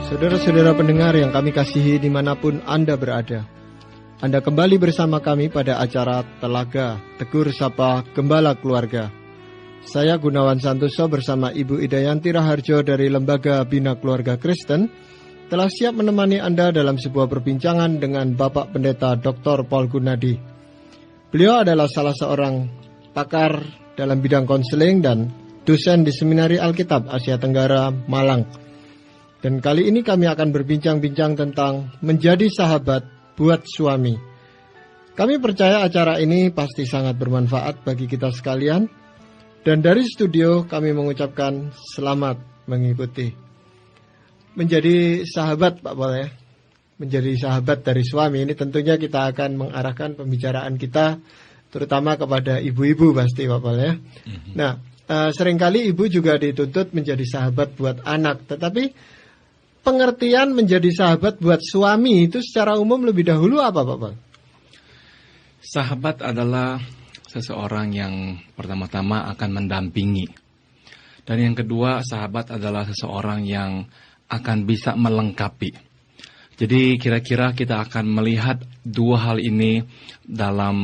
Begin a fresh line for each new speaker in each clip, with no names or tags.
Saudara-saudara pendengar yang kami kasihi dimanapun Anda berada, Anda kembali bersama kami pada acara Telaga Tegur Sapa Gembala Keluarga. Saya Gunawan Santoso bersama Ibu Idayanti Raharjo dari Lembaga Bina Keluarga Kristen telah siap menemani Anda dalam sebuah perbincangan dengan Bapak Pendeta Dr. Paul Gunadi. Beliau adalah salah seorang pakar dalam bidang konseling dan dosen di Seminari Alkitab Asia Tenggara, Malang. Dan kali ini kami akan berbincang-bincang tentang menjadi sahabat buat suami. Kami percaya acara ini pasti sangat bermanfaat bagi kita sekalian. Dan dari studio kami mengucapkan selamat mengikuti. Menjadi sahabat Pak Paul ya. Menjadi sahabat dari suami ini tentunya kita akan mengarahkan pembicaraan kita terutama kepada ibu-ibu pasti Pak Paul ya. Nah, seringkali ibu juga dituntut menjadi sahabat buat anak. Tetapi pengertian menjadi sahabat buat suami itu secara umum lebih dahulu apa Pak?
Sahabat adalah seseorang yang pertama-tama akan mendampingi. Dan yang kedua, sahabat adalah seseorang yang akan bisa melengkapi. Jadi kira-kira kita akan melihat dua hal ini dalam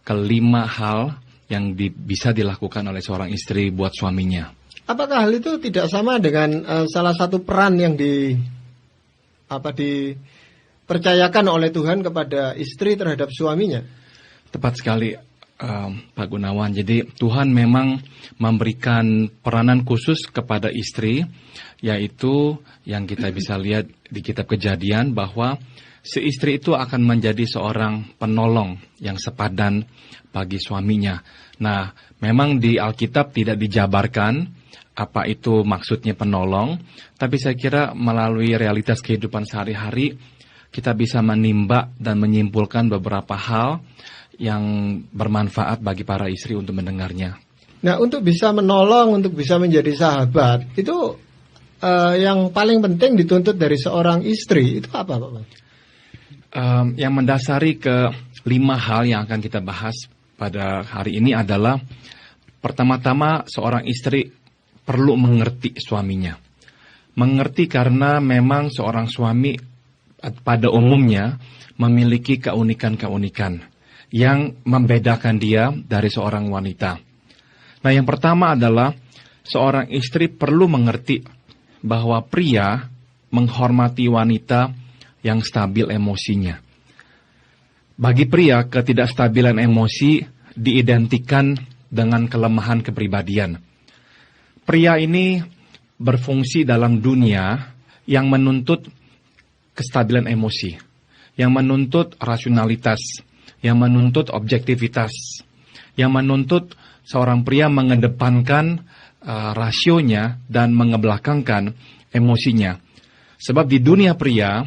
kelima hal yang bisa dilakukan oleh seorang istri buat suaminya.
Apakah hal itu tidak sama dengan salah satu peran yang dipercayakan oleh Tuhan kepada istri terhadap suaminya?
Tepat sekali Pak Gunawan. Jadi Tuhan memang memberikan peranan khusus kepada istri, yaitu yang kita bisa lihat di kitab Kejadian bahwa si istri itu akan menjadi seorang penolong yang sepadan bagi suaminya. Nah, memang di Alkitab tidak dijabarkan apa itu maksudnya penolong, tapi saya kira melalui realitas kehidupan sehari-hari kita bisa menimba dan menyimpulkan beberapa hal yang bermanfaat bagi para istri untuk mendengarnya.
Nah, untuk bisa menolong, untuk bisa menjadi sahabat, itu yang paling penting dituntut dari seorang istri, itu apa Pak?
Yang mendasari ke 5 hal yang akan kita bahas pada hari ini adalah pertama-tama seorang istri perlu mengerti suaminya. Mengerti karena memang seorang suami pada umumnya memiliki keunikan-keunikan yang membedakan dia dari seorang wanita. Nah, yang pertama adalah seorang istri perlu mengerti bahwa pria menghormati wanita yang stabil emosinya. Bagi pria, ketidakstabilan emosi diidentikan dengan kelemahan kepribadian. Pria ini berfungsi dalam dunia yang menuntut kestabilan emosi, yang menuntut rasionalitas, yang menuntut objektivitas, yang menuntut seorang pria mengedepankan rasionya dan mengebelakangkan emosinya. Sebab di dunia pria,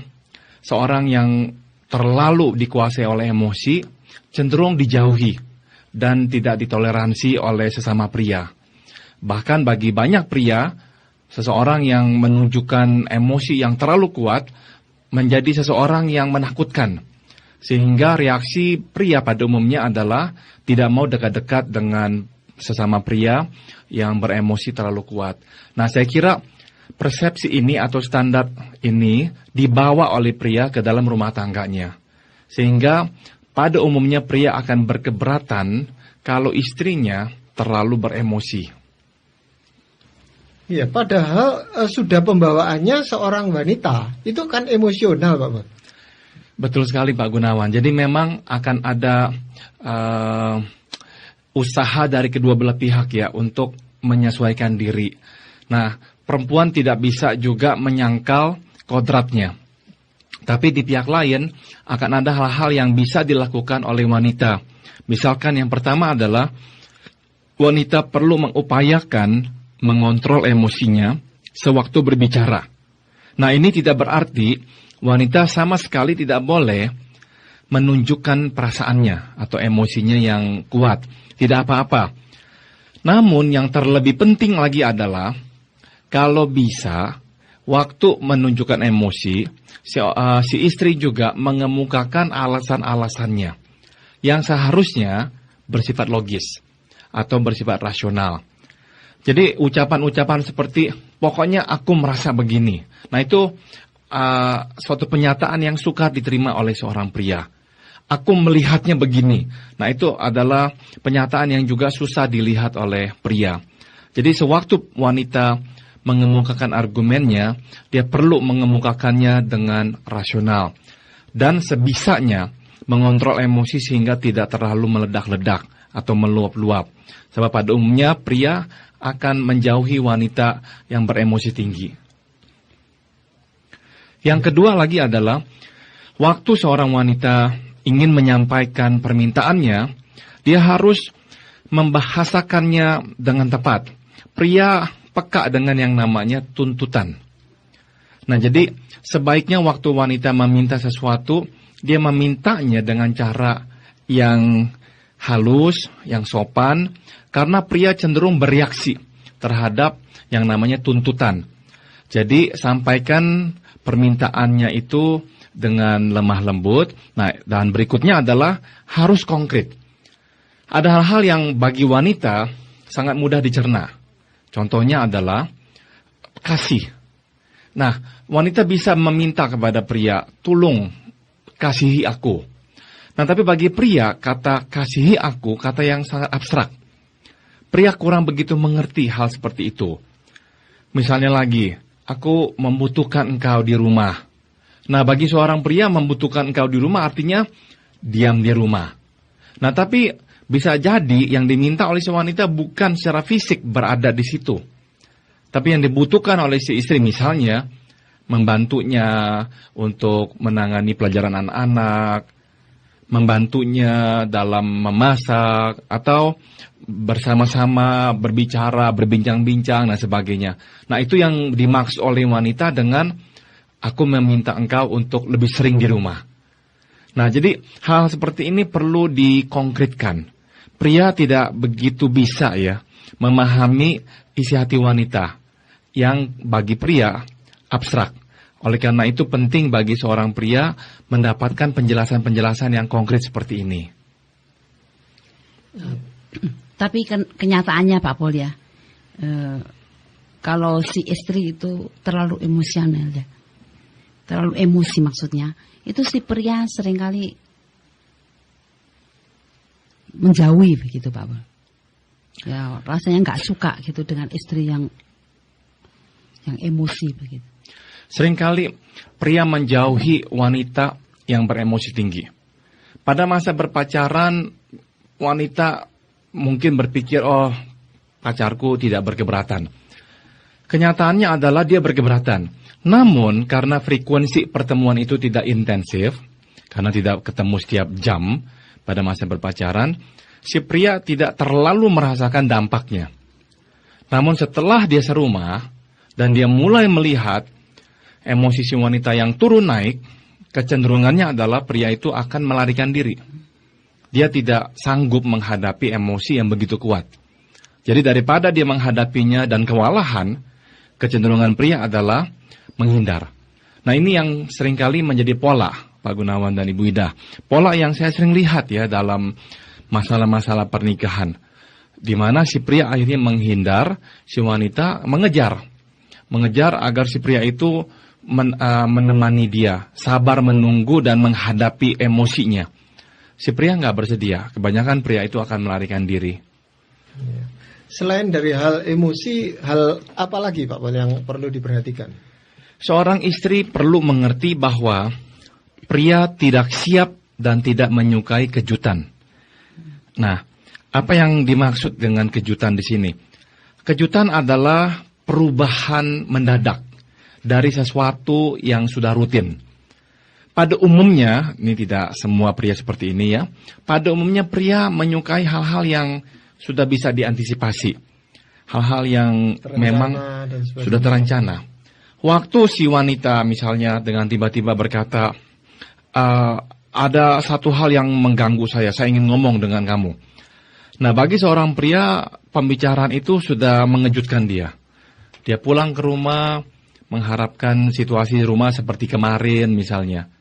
seorang yang terlalu dikuasai oleh emosi cenderung dijauhi dan tidak ditoleransi oleh sesama pria. Bahkan bagi banyak pria, seseorang yang menunjukkan emosi yang terlalu kuat menjadi seseorang yang menakutkan. Sehingga reaksi pria pada umumnya adalah tidak mau dekat-dekat dengan sesama pria yang beremosi terlalu kuat. Nah, saya kira persepsi ini atau standar ini dibawa oleh pria ke dalam rumah tangganya. Sehingga pada umumnya pria akan berkeberatan kalau istrinya terlalu beremosi.
Iya, padahal sudah pembawaannya seorang wanita, itu kan emosional Pak.
Betul sekali Pak Gunawan. Jadi memang akan ada usaha dari kedua belah pihak ya untuk menyesuaikan diri. Nah, perempuan tidak bisa juga menyangkal kodratnya. Tapi di pihak lain akan ada hal-hal yang bisa dilakukan oleh wanita. Misalkan yang pertama adalah wanita perlu mengupayakan mengontrol emosinya sewaktu berbicara. Nah, ini tidak berarti wanita sama sekali tidak boleh menunjukkan perasaannya atau emosinya yang kuat. Tidak apa-apa. Namun yang terlebih penting lagi adalah kalau bisa waktu menunjukkan emosi, si istri juga mengemukakan alasan-alasannya yang seharusnya bersifat logis atau bersifat rasional. Jadi ucapan-ucapan seperti pokoknya aku merasa begini. Nah itu suatu penyataan yang sukar diterima oleh seorang pria. Aku melihatnya begini. Nah itu adalah penyataan yang juga susah dilihat oleh pria. Jadi sewaktu wanita mengemukakan argumennya, dia perlu mengemukakannya dengan rasional. Dan sebisanya mengontrol emosi sehingga tidak terlalu meledak-ledak atau meluap-luap. Sebab pada umumnya pria akan menjauhi wanita yang beremosi tinggi. Yang kedua lagi adalah, waktu seorang wanita ingin menyampaikan permintaannya, dia harus membahasakannya dengan tepat. Pria peka dengan yang namanya tuntutan. Nah, jadi sebaiknya waktu wanita meminta sesuatu, dia memintanya dengan cara yang halus, yang sopan, karena pria cenderung bereaksi terhadap yang namanya tuntutan. Jadi sampaikan permintaannya itu dengan lemah lembut. Nah, dan berikutnya adalah harus konkret. Ada hal-hal yang bagi wanita sangat mudah dicerna. Contohnya adalah kasih. Nah, wanita bisa meminta kepada pria, tolong kasihi aku. Nah, tapi bagi pria, kata kasihi aku, kata yang sangat abstrak. Pria kurang begitu mengerti hal seperti itu. Misalnya lagi, aku membutuhkan engkau di rumah. Nah, bagi seorang pria membutuhkan engkau di rumah artinya diam di rumah. Nah, tapi bisa jadi yang diminta oleh si wanita bukan secara fisik berada di situ. Tapi yang dibutuhkan oleh si istri misalnya membantunya untuk menangani pelajaran anak-anak, membantunya dalam memasak, atau bersama-sama berbicara, berbincang-bincang, dan sebagainya. Nah, itu yang dimaksud oleh wanita dengan aku meminta engkau untuk lebih sering di rumah. Nah, jadi hal seperti ini perlu dikonkretkan. Pria tidak begitu bisa ya memahami isi hati wanita yang bagi pria abstrak. Oleh karena itu penting bagi seorang pria mendapatkan penjelasan-penjelasan yang konkret seperti ini.
Tapi kenyataannya Pak Pol ya, kalau si istri itu terlalu emosional ya, terlalu emosi maksudnya, itu si pria seringkali menjauhi begitu Pak Pol. Ya rasanya nggak suka gitu dengan istri yang emosi begitu.
Seringkali pria menjauhi wanita yang beremosi tinggi. Pada masa berpacaran, wanita mungkin berpikir, oh pacarku tidak berkeberatan. Kenyataannya adalah dia berkeberatan. Namun karena frekuensi pertemuan itu tidak intensif, karena tidak ketemu setiap jam pada masa berpacaran, si pria tidak terlalu merasakan dampaknya. Namun setelah dia serumah dan dia mulai melihat emosi si wanita yang turun naik, kecenderungannya adalah pria itu akan melarikan diri. Dia tidak sanggup menghadapi emosi yang begitu kuat. Jadi daripada dia menghadapinya dan kewalahan, kecenderungan pria adalah menghindar. Nah, ini yang seringkali menjadi pola, Pak Gunawan dan Ibu Ida. Pola yang saya sering lihat ya dalam masalah-masalah pernikahan. Di mana si pria akhirnya menghindar, si wanita mengejar. Mengejar agar si pria itu menemani dia, sabar menunggu dan menghadapi emosinya. Si pria nggak bersedia, kebanyakan pria itu akan melarikan diri.
Selain dari hal emosi, hal apa lagi Pak Pol yang perlu diperhatikan?
Seorang istri perlu mengerti bahwa pria tidak siap dan tidak menyukai kejutan. Nah, apa yang dimaksud dengan kejutan di sini? Kejutan adalah perubahan mendadak dari sesuatu yang sudah rutin. Pada umumnya, ini tidak semua pria seperti ini ya. Pada umumnya pria menyukai hal-hal yang sudah bisa diantisipasi. Hal-hal yang memang sudah terencana. Waktu si wanita misalnya dengan tiba-tiba berkata, ada satu hal yang mengganggu saya ingin ngomong dengan kamu. Nah, bagi seorang pria, pembicaraan itu sudah mengejutkan dia. Dia pulang ke rumah, mengharapkan situasi di rumah seperti kemarin misalnya.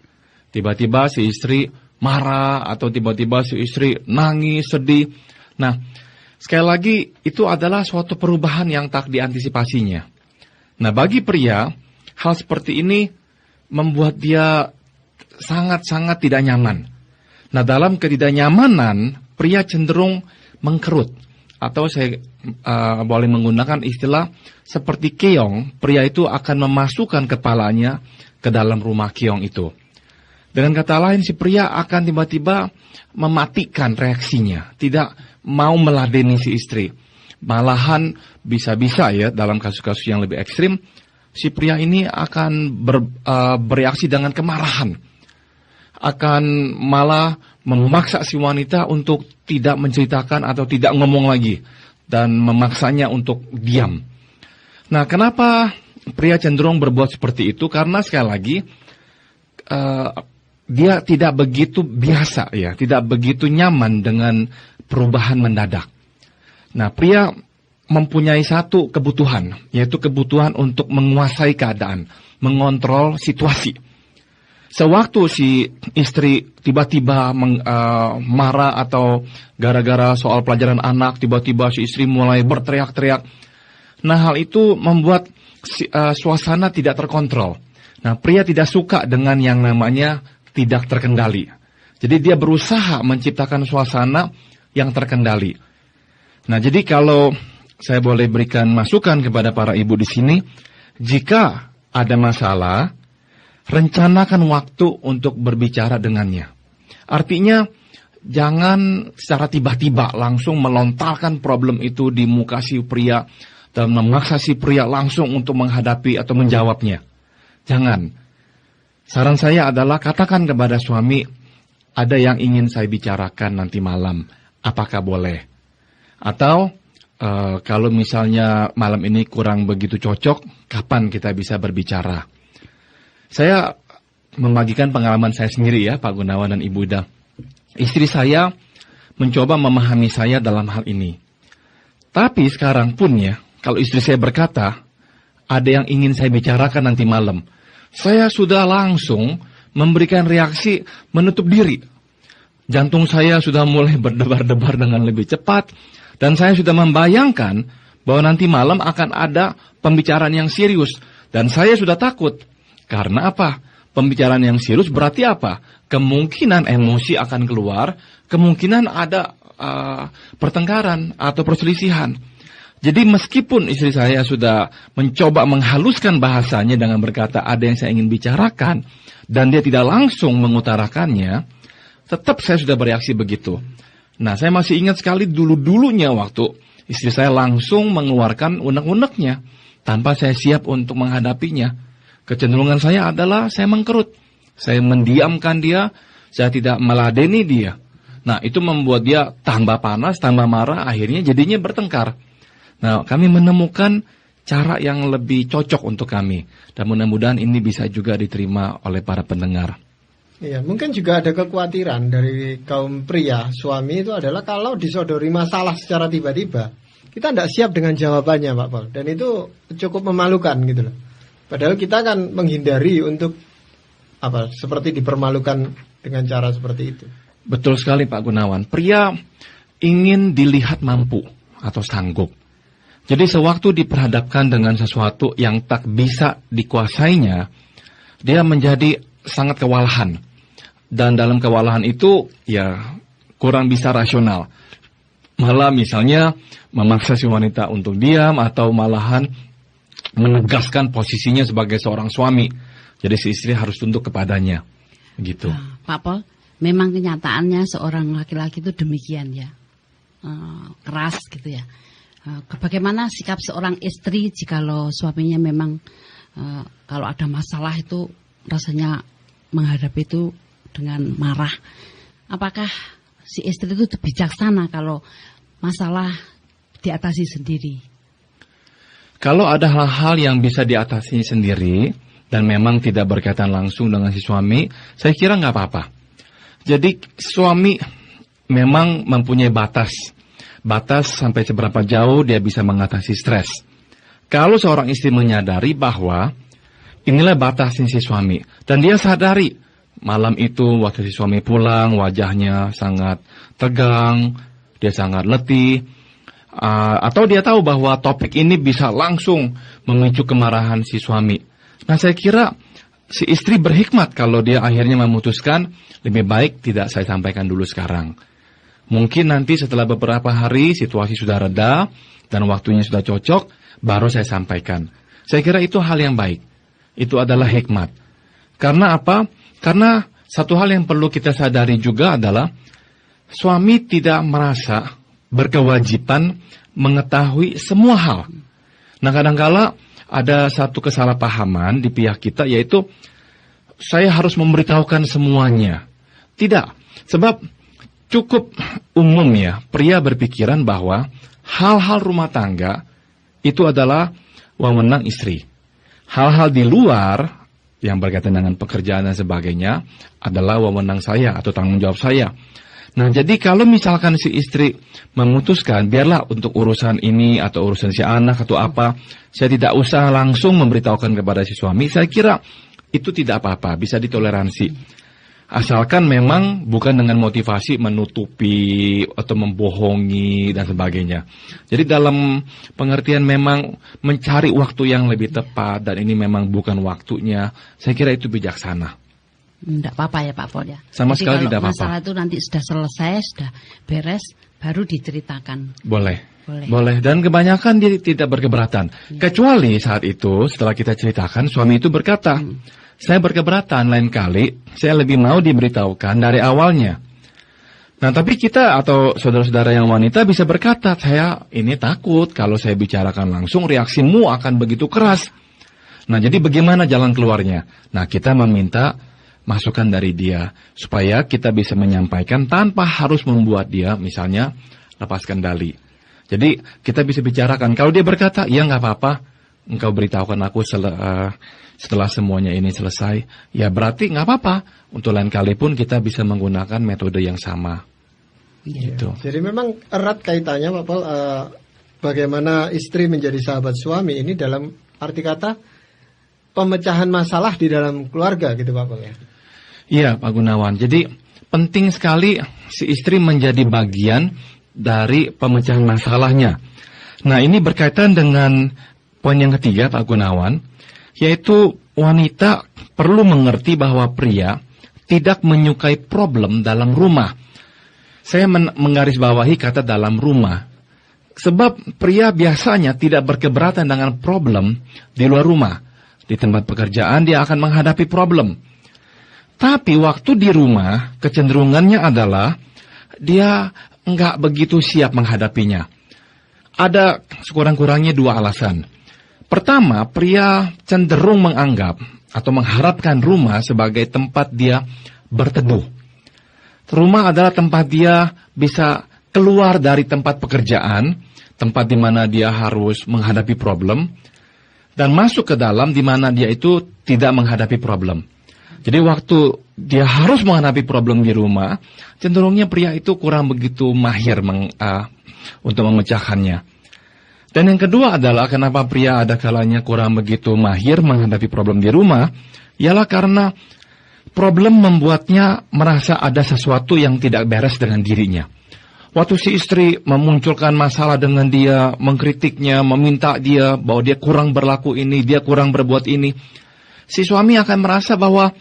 Tiba-tiba si istri marah atau tiba-tiba si istri nangis, sedih. Nah, sekali lagi itu adalah suatu perubahan yang tak diantisipasinya. Nah, bagi pria, hal seperti ini membuat dia sangat-sangat tidak nyaman. Nah, dalam ketidaknyamanan, pria cenderung mengkerut. Atau saya boleh menggunakan istilah seperti keong, pria itu akan memasukkan kepalanya ke dalam rumah keong itu. Dengan kata lain, si pria akan tiba-tiba mematikan reaksinya, tidak mau meladeni si istri. Malahan bisa-bisa ya, dalam kasus-kasus yang lebih ekstrim, si pria ini akan bereaksi dengan kemarahan. Akan malah memaksa si wanita untuk tidak menceritakan atau tidak ngomong lagi. Dan memaksanya untuk diam. Nah, kenapa pria cenderung berbuat seperti itu? Karena sekali lagi, dia tidak begitu biasa ya, tidak begitu nyaman dengan perubahan mendadak. Nah, pria mempunyai satu kebutuhan, yaitu kebutuhan untuk menguasai keadaan, mengontrol situasi. Sewaktu si istri tiba-tiba marah atau gara-gara soal pelajaran anak, tiba-tiba si istri mulai berteriak-teriak. Nah, hal itu membuat suasana tidak terkontrol. Nah, pria tidak suka dengan yang namanya tidak terkendali. Jadi dia berusaha menciptakan suasana yang terkendali. Nah, jadi kalau saya boleh berikan masukan kepada para ibu di sini, jika ada masalah, rencanakan waktu untuk berbicara dengannya. Artinya, jangan secara tiba-tiba langsung melontarkan problem itu di muka si pria dan memaksa si pria langsung untuk menghadapi atau menjawabnya. Jangan. Saran saya adalah katakan kepada suami, ada yang ingin saya bicarakan nanti malam, apakah boleh? Atau kalau misalnya malam ini kurang begitu cocok, kapan kita bisa berbicara? Saya membagikan pengalaman saya sendiri ya, Pak Gunawan dan Ibu Ida. Istri saya mencoba memahami saya dalam hal ini. Tapi sekarang pun ya, kalau istri saya berkata, ada yang ingin saya bicarakan nanti malam, saya sudah langsung memberikan reaksi menutup diri. Jantung saya sudah mulai berdebar-debar dengan lebih cepat, dan saya sudah membayangkan bahwa nanti malam akan ada pembicaraan yang serius, dan saya sudah takut. Karena apa? Pembicaraan yang serius berarti apa? Kemungkinan emosi akan keluar, kemungkinan ada pertengkaran atau perselisihan. Jadi meskipun istri saya sudah mencoba menghaluskan bahasanya dengan berkata ada yang saya ingin bicarakan, dan dia tidak langsung mengutarakannya, tetap saya sudah bereaksi begitu. Nah, saya masih ingat sekali dulu-dulunya waktu istri saya langsung mengeluarkan unek-uneknya tanpa saya siap untuk menghadapinya. Kecenderungan saya adalah saya mengkerut. Saya mendiamkan dia, saya tidak meladeni dia. Nah, itu membuat dia tambah panas, tambah marah, akhirnya jadinya bertengkar. Nah, kami menemukan cara yang lebih cocok untuk kami. Dan mudah-mudahan ini bisa juga diterima oleh para pendengar.
Iya, mungkin juga ada kekhawatiran dari kaum pria, suami itu adalah kalau disodori masalah secara tiba-tiba, kita tidak siap dengan jawabannya, Pak Paul. Dan itu cukup memalukan gitu loh. Padahal kita kan menghindari untuk seperti dipermalukan dengan cara seperti itu.
Betul sekali Pak Gunawan. Pria ingin dilihat mampu atau sanggup. Jadi sewaktu diperhadapkan dengan sesuatu yang tak bisa dikuasainya, dia menjadi sangat kewalahan. Dan dalam kewalahan itu ya kurang bisa rasional. Malah misalnya memaksa si wanita untuk diam atau malahan menegaskan posisinya sebagai seorang suami. Jadi si istri harus tunduk kepadanya. Gitu.
Pak Pol, memang kenyataannya seorang laki-laki itu demikian ya. Keras gitu ya. Bagaimana sikap seorang istri jikalau suaminya memang kalau ada masalah itu rasanya menghadapi itu dengan marah. Apakah si istri itu bijaksana kalau masalah diatasi sendiri?
Kalau ada hal-hal yang bisa diatasi sendiri dan memang tidak berkaitan langsung dengan si suami, saya kira nggak apa-apa. Jadi suami memang mempunyai batas sampai seberapa jauh dia bisa mengatasi stres. Kalau seorang istri menyadari bahwa inilah batas si suami, dan dia sadari malam itu waktu si suami pulang wajahnya sangat tegang, dia sangat letih, Atau dia tahu bahwa topik ini bisa langsung memicu kemarahan si suami. Nah, saya kira si istri berhikmat kalau dia akhirnya memutuskan lebih baik tidak saya sampaikan dulu sekarang. Mungkin nanti setelah beberapa hari situasi sudah reda dan waktunya sudah cocok, baru saya sampaikan. Saya kira itu hal yang baik. Itu adalah hikmat. Karena apa? Karena satu hal yang perlu kita sadari juga adalah suami tidak merasa berkewajiban mengetahui semua hal. Nah, kadang-kala ada satu kesalahpahaman di pihak kita, yaitu saya harus memberitahukan semuanya. Tidak, sebab cukup umum ya, pria berpikiran bahwa hal-hal rumah tangga itu adalah wewenang istri. Hal-hal di luar yang berkaitan dengan pekerjaan dan sebagainya adalah wewenang saya atau tanggung jawab saya. Nah, jadi kalau misalkan si istri memutuskan, biarlah untuk urusan ini atau urusan si anak atau apa, saya tidak usah langsung memberitahukan kepada si suami, saya kira itu tidak apa-apa, bisa ditoleransi. Asalkan memang bukan dengan motivasi menutupi atau membohongi dan sebagainya. Jadi dalam pengertian memang mencari waktu yang lebih tepat dan ini memang bukan waktunya, saya kira itu bijaksana.
Tidak apa-apa ya Pak Pol ya.
Sama
jadi
sekali tidak apa-apa.
Masalah itu nanti sudah selesai, sudah beres, baru diceritakan.
Boleh. Dan kebanyakan dia tidak berkeberatan. Kecuali saat itu setelah kita ceritakan, suami itu berkata, saya berkeberatan, lain kali saya lebih mau diberitahukan dari awalnya. Nah, tapi kita atau saudara-saudara yang wanita bisa berkata, saya ini takut kalau saya bicarakan langsung reaksimu akan begitu keras. Nah, jadi bagaimana jalan keluarnya? Nah, kita meminta masukan dari dia supaya kita bisa menyampaikan tanpa harus membuat dia misalnya lepas kendali. Jadi kita bisa bicarakan. Kalau dia berkata, ya nggak apa-apa, engkau beritahukan aku setelah semuanya ini selesai, ya berarti nggak apa-apa. Untuk lain kali pun kita bisa menggunakan metode yang sama. Gitu.
Jadi memang erat kaitannya Pak Pol, bagaimana istri menjadi sahabat suami ini dalam arti kata pemecahan masalah di dalam keluarga gitu Pak Pol ya.
Iya Pak Gunawan, jadi penting sekali si istri menjadi bagian dari pemecahan masalahnya. Nah, ini berkaitan dengan poin yang ketiga Pak Gunawan, yaitu wanita perlu mengerti bahwa pria tidak menyukai problem dalam rumah. Saya menggarisbawahi kata dalam rumah, sebab pria biasanya tidak berkeberatan dengan problem di luar rumah. Di tempat pekerjaan dia akan menghadapi problem. Tapi waktu di rumah, kecenderungannya adalah dia nggak begitu siap menghadapinya. Ada sekurang-kurangnya dua alasan. Pertama, pria cenderung menganggap atau mengharapkan rumah sebagai tempat dia berteduh. Rumah adalah tempat dia bisa keluar dari tempat pekerjaan, tempat di mana dia harus menghadapi problem, dan masuk ke dalam di mana dia itu tidak menghadapi problem. Jadi waktu dia harus menghadapi problem di rumah, cenderungnya pria itu kurang begitu mahir untuk memecahkannya. Dan yang kedua adalah kenapa pria ada kalanya kurang begitu mahir menghadapi problem di rumah, ialah karena problem membuatnya merasa ada sesuatu yang tidak beres dengan dirinya. Waktu si istri memunculkan masalah dengan dia, mengkritiknya, meminta dia bahwa dia kurang berlaku ini, dia kurang berbuat ini, si suami akan merasa bahwa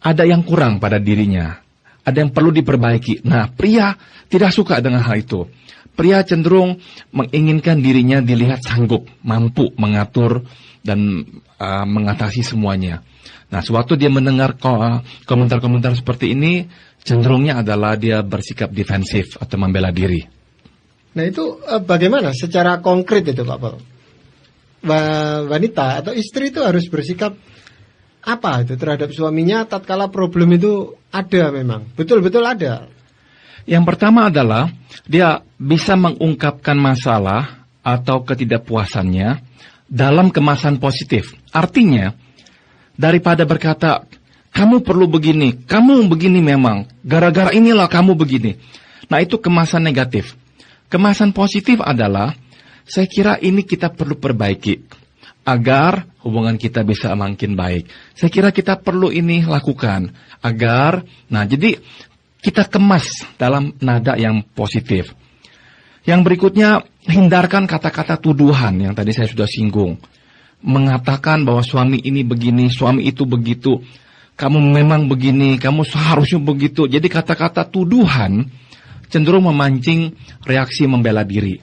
ada yang kurang pada dirinya, ada yang perlu diperbaiki. Nah, pria tidak suka dengan hal itu. Pria cenderung menginginkan dirinya dilihat sanggup, mampu mengatur dan mengatasi semuanya. Nah, sewaktu dia mendengar komentar-komentar seperti ini, cenderungnya adalah dia bersikap defensif atau membela diri.
Nah, itu bagaimana secara konkret itu Pak Pol? Wanita atau istri itu harus bersikap apa itu terhadap suaminya tatkala problem itu ada memang, betul-betul ada.
Yang pertama adalah dia bisa mengungkapkan masalah atau ketidakpuasannya dalam kemasan positif. Artinya, daripada berkata, kamu perlu begini, kamu begini memang, gara-gara inilah kamu begini. Nah, itu kemasan negatif. Kemasan positif adalah, saya kira ini kita perlu perbaiki agar hubungan kita bisa makin baik. Saya kira kita perlu ini lakukan agar, nah jadi kita kemas dalam nada yang positif. Yang berikutnya, hindarkan kata-kata tuduhan yang tadi saya sudah singgung. Mengatakan bahwa suami ini begini, suami itu begitu, kamu memang begini, kamu seharusnya begitu. Jadi kata-kata tuduhan cenderung memancing reaksi membela diri.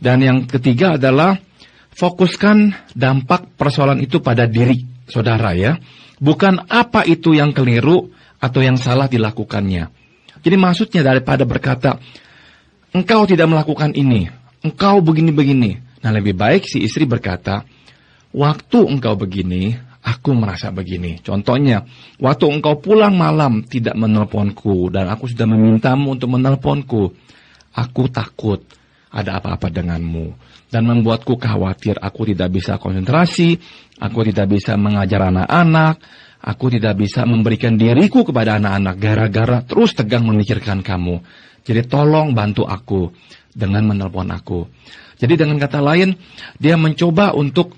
Dan yang ketiga adalah fokuskan dampak persoalan itu pada diri saudara ya. Bukan apa itu yang keliru atau yang salah dilakukannya. Jadi maksudnya daripada berkata, engkau tidak melakukan ini, engkau begini-begini. Nah lebih baik si istri berkata, waktu engkau begini, aku merasa begini. Contohnya, waktu engkau pulang malam tidak menelponku dan aku sudah memintamu untuk menelponku, aku takut ada apa-apa denganmu dan membuatku khawatir. Aku tidak bisa konsentrasi, aku tidak bisa mengajar anak-anak, aku tidak bisa memberikan diriku kepada anak-anak gara-gara terus tegang memikirkan kamu. Jadi tolong bantu aku dengan menelpon aku. Jadi dengan kata lain, dia mencoba untuk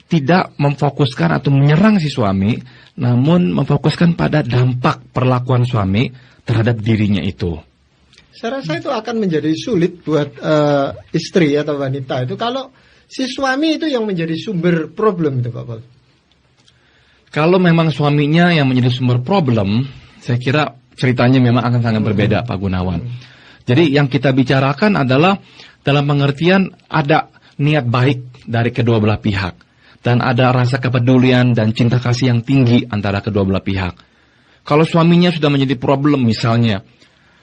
tidak memfokuskan atau menyerang si suami, namun memfokuskan pada dampak perlakuan suami terhadap dirinya itu.
Saya rasa itu akan menjadi sulit buat istri atau wanita itu kalau si suami itu yang menjadi sumber problem itu Pak Paul.
Kalau memang suaminya yang menjadi sumber problem, saya kira ceritanya memang akan sangat berbeda Pak Gunawan. Jadi yang kita bicarakan adalah dalam pengertian ada niat baik dari kedua belah pihak. Dan ada rasa kepedulian dan cinta kasih yang tinggi antara kedua belah pihak. Kalau suaminya sudah menjadi problem misalnya,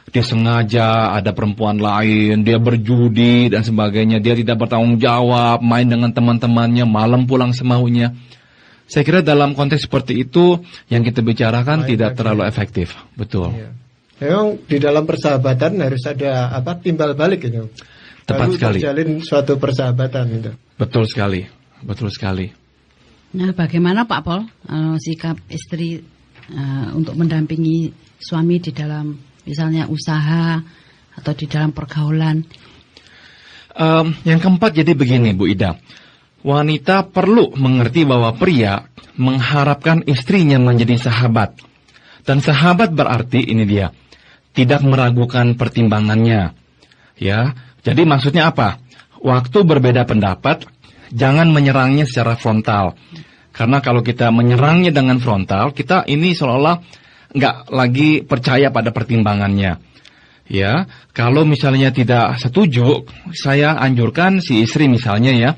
dia sengaja ada perempuan lain, dia berjudi dan sebagainya, dia tidak bertanggung jawab, main dengan teman-temannya, malam pulang semaunya. Saya kira dalam konteks seperti itu yang kita bicarakan tidak terlalu efektif. Betul.
Iya. Memang di dalam persahabatan harus ada timbal balik itu.
Tepat sekali.
Terjalin suatu persahabatan itu.
Betul sekali. Betul sekali.
Nah, bagaimana Pak Pol sikap istri untuk mendampingi suami di dalam misalnya usaha atau di dalam pergaulan?
Yang keempat jadi begini Bu Ida. Wanita perlu mengerti bahwa pria mengharapkan istrinya menjadi sahabat. Dan sahabat berarti ini dia, tidak meragukan pertimbangannya. Ya, jadi maksudnya apa? Waktu berbeda pendapat, jangan menyerangnya secara frontal. Karena kalau kita menyerangnya dengan frontal, kita ini seolah-olah nggak lagi percaya pada pertimbangannya. Ya, kalau misalnya tidak setuju, saya anjurkan si istri misalnya ya,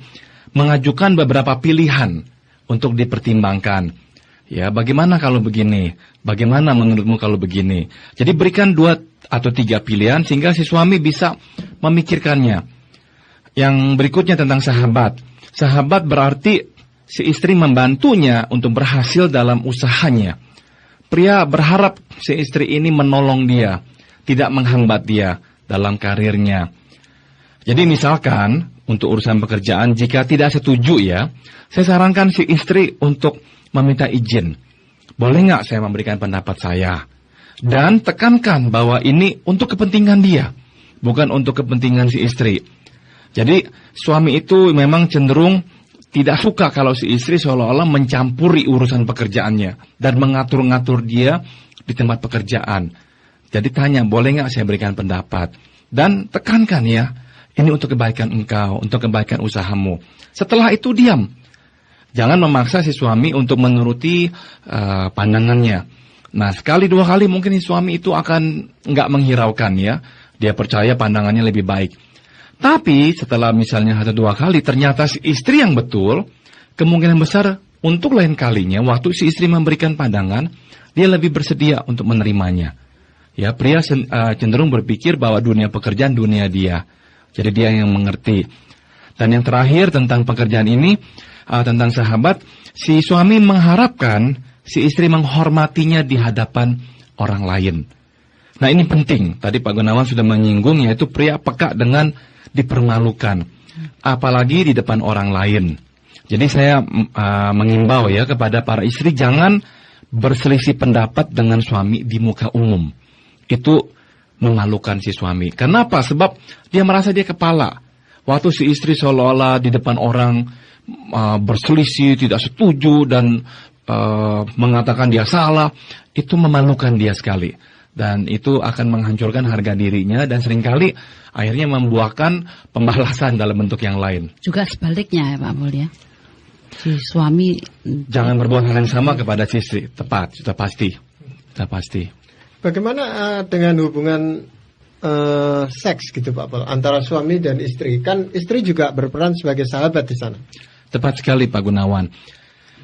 mengajukan beberapa pilihan untuk dipertimbangkan. Ya, bagaimana kalau begini? Bagaimana menurutmu kalau begini? Jadi berikan 2 atau 3 pilihan sehingga si suami bisa memikirkannya. Yang berikutnya tentang sahabat. Sahabat berarti si istri membantunya untuk berhasil dalam usahanya. Pria berharap si istri ini menolong dia, tidak menghambat dia dalam karirnya. Jadi misalkan untuk urusan pekerjaan jika tidak setuju ya, saya sarankan si istri untuk meminta izin. Boleh nggak saya memberikan pendapat saya? Dan tekankan bahwa ini untuk kepentingan dia, bukan untuk kepentingan si istri. Jadi suami itu memang cenderung tidak suka kalau si istri seolah-olah mencampuri urusan pekerjaannya dan mengatur-ngatur dia di tempat pekerjaan. Jadi tanya, boleh nggak saya berikan pendapat? Dan tekankan ya, ini untuk kebaikan engkau, untuk kebaikan usahamu. Setelah itu diam. Jangan memaksa si suami untuk menuruti pandangannya. Nah, sekali 2 kali mungkin si suami itu akan nggak menghiraukan ya. Dia percaya pandangannya lebih baik. Tapi setelah misalnya 1-2 kali ternyata si istri yang betul, kemungkinan besar untuk lain kalinya waktu si istri memberikan pandangan, dia lebih bersedia untuk menerimanya. Ya, pria cenderung berpikir bahwa dunia pekerjaan dunia dia. Jadi dia yang mengerti. Dan yang terakhir tentang pekerjaan ini, tentang sahabat, si suami mengharapkan si istri menghormatinya di hadapan orang lain. Nah ini penting, tadi Pak Gunawan sudah menyinggung, yaitu pria peka dengan dipermalukan, apalagi di depan orang lain. Jadi saya mengimbau ya kepada para istri, jangan berselisih pendapat dengan suami di muka umum. Itu memalukan si suami. Kenapa? Sebab dia merasa dia kepala. Waktu si istri seolah-olah di depan orang berselisih, tidak setuju dan mengatakan dia salah, itu memalukan dia sekali. Dan itu akan menghancurkan harga dirinya dan seringkali akhirnya membuahkan pembalasan dalam bentuk yang lain.
Juga sebaliknya ya Pak Pol ya. Si suami
Jangan berbuat hal yang sama kepada si istri. Tepat, sudah pasti. Sudah pasti.
Bagaimana dengan hubungan seks gitu Pak Pol antara suami dan istri? Kan istri juga berperan sebagai sahabat di sana.
Tepat sekali Pak Gunawan.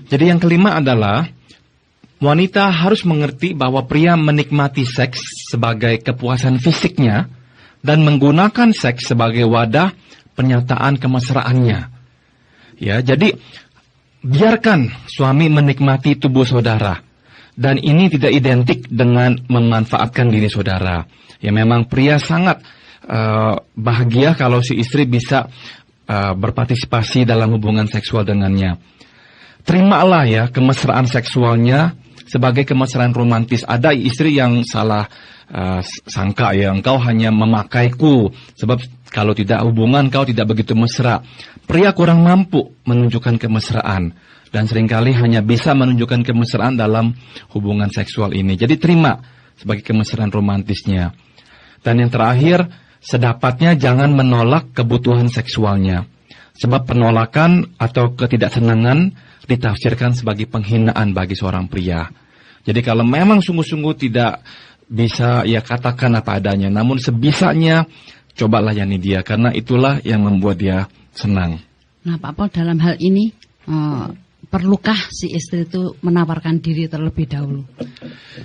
Jadi yang kelima adalah wanita harus mengerti bahwa pria menikmati seks sebagai kepuasan fisiknya dan menggunakan seks sebagai wadah pernyataan kemesraannya. Ya, jadi biarkan suami menikmati tubuh saudara. Dan ini tidak identik dengan memanfaatkan diri saudara. Ya memang pria sangat bahagia kalau si istri bisa berpartisipasi dalam hubungan seksual dengannya. Terimalah ya kemesraan seksualnya sebagai kemesraan romantis. Ada istri yang salah sangka ya, engkau hanya memakaiku sebab kalau tidak hubungan kau tidak begitu mesra. Pria kurang mampu menunjukkan kemesraan dan seringkali hanya bisa menunjukkan kemesraan dalam hubungan seksual ini. Jadi terima sebagai kemesraan romantisnya. Dan yang terakhir, sedapatnya jangan menolak kebutuhan seksualnya. Sebab penolakan atau ketidaksenangan ditafsirkan sebagai penghinaan bagi seorang pria. Jadi kalau memang sungguh-sungguh tidak bisa ya katakan apa adanya, namun sebisanya coba layani dia karena itulah yang membuat dia senang.
Nah Pak Pol dalam hal ini perlukah si istri itu menawarkan diri terlebih dahulu?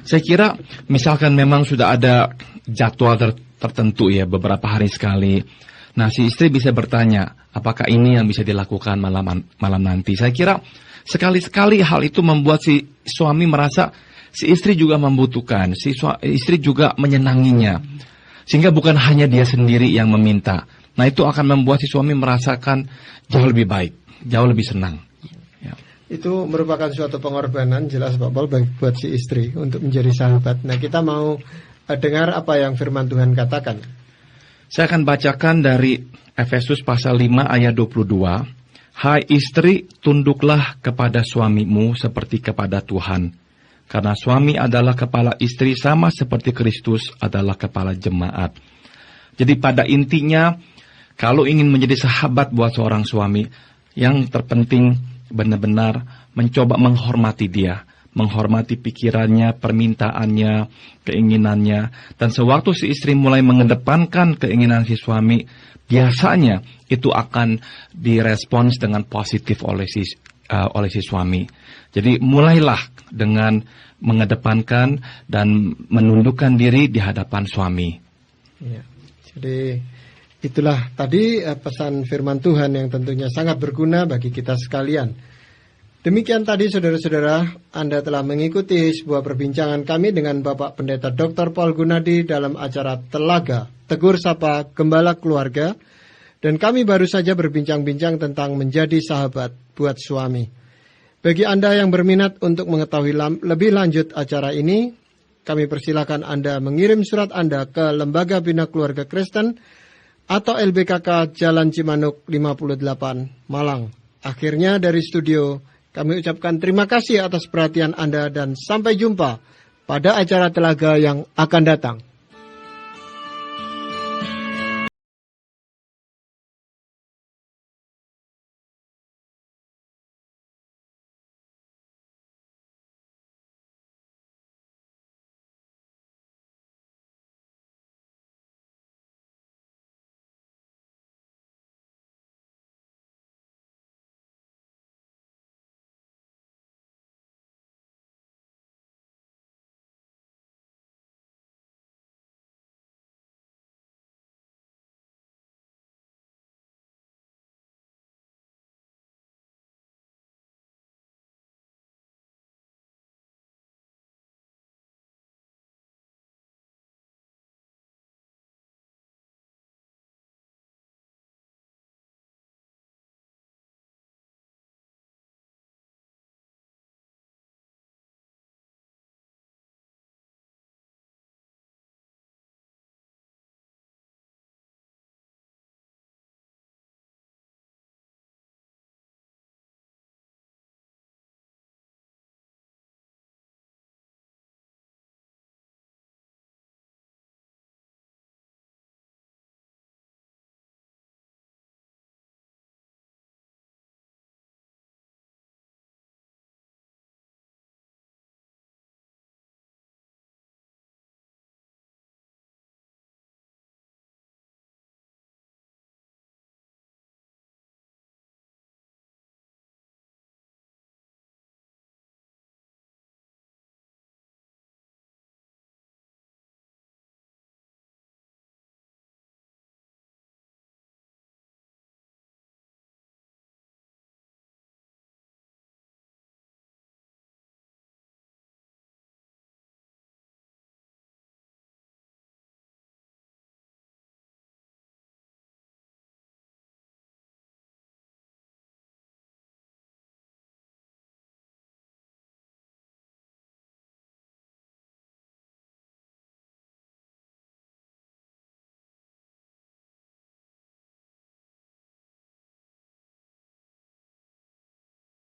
Saya kira misalkan memang sudah ada jadwal tertentu ya beberapa hari sekali. Nah si istri bisa bertanya apakah ini yang bisa dilakukan malam nanti. Saya kira sekali-sekali hal itu membuat si suami merasa si istri juga membutuhkan, si istri juga menyenanginya. Sehingga bukan hanya dia sendiri yang meminta. Nah itu akan membuat si suami merasakan jauh lebih baik, jauh lebih senang. Ya.
Itu merupakan suatu pengorbanan jelas Pak Pol buat si istri untuk menjadi sahabat. Nah kita mau dengar apa yang firman Tuhan katakan.
Saya akan bacakan dari Efesus pasal 5 ayat 22. Hai istri, tunduklah kepada suamimu seperti kepada Tuhan. Karena suami adalah kepala istri sama seperti Kristus adalah kepala jemaat. Jadi pada intinya, kalau ingin menjadi sahabat buat seorang suami, yang terpenting benar-benar mencoba menghormati dia. Menghormati pikirannya, permintaannya, keinginannya. Dan sewaktu si istri mulai mengedepankan keinginan si suami, biasanya itu akan direspons dengan positif oleh si suami. Jadi mulailah dengan mengedepankan dan menundukkan diri di hadapan suami.
Ya, jadi itulah tadi pesan firman Tuhan yang tentunya sangat berguna bagi kita sekalian. Demikian tadi saudara-saudara, Anda telah mengikuti sebuah perbincangan kami dengan Bapak Pendeta Dr. Paul Gunadi dalam acara Telaga, Tegur Sapa Gembala Keluarga. Dan kami baru saja berbincang-bincang tentang menjadi sahabat buat suami. Bagi Anda yang berminat untuk mengetahui lebih lanjut acara ini, kami persilakan Anda mengirim surat Anda ke Lembaga Bina Keluarga Kristen atau LBKK Jalan Cimanuk 58, Malang. Akhirnya dari studio, kami ucapkan terima kasih atas perhatian Anda dan sampai jumpa pada acara Telaga yang akan datang.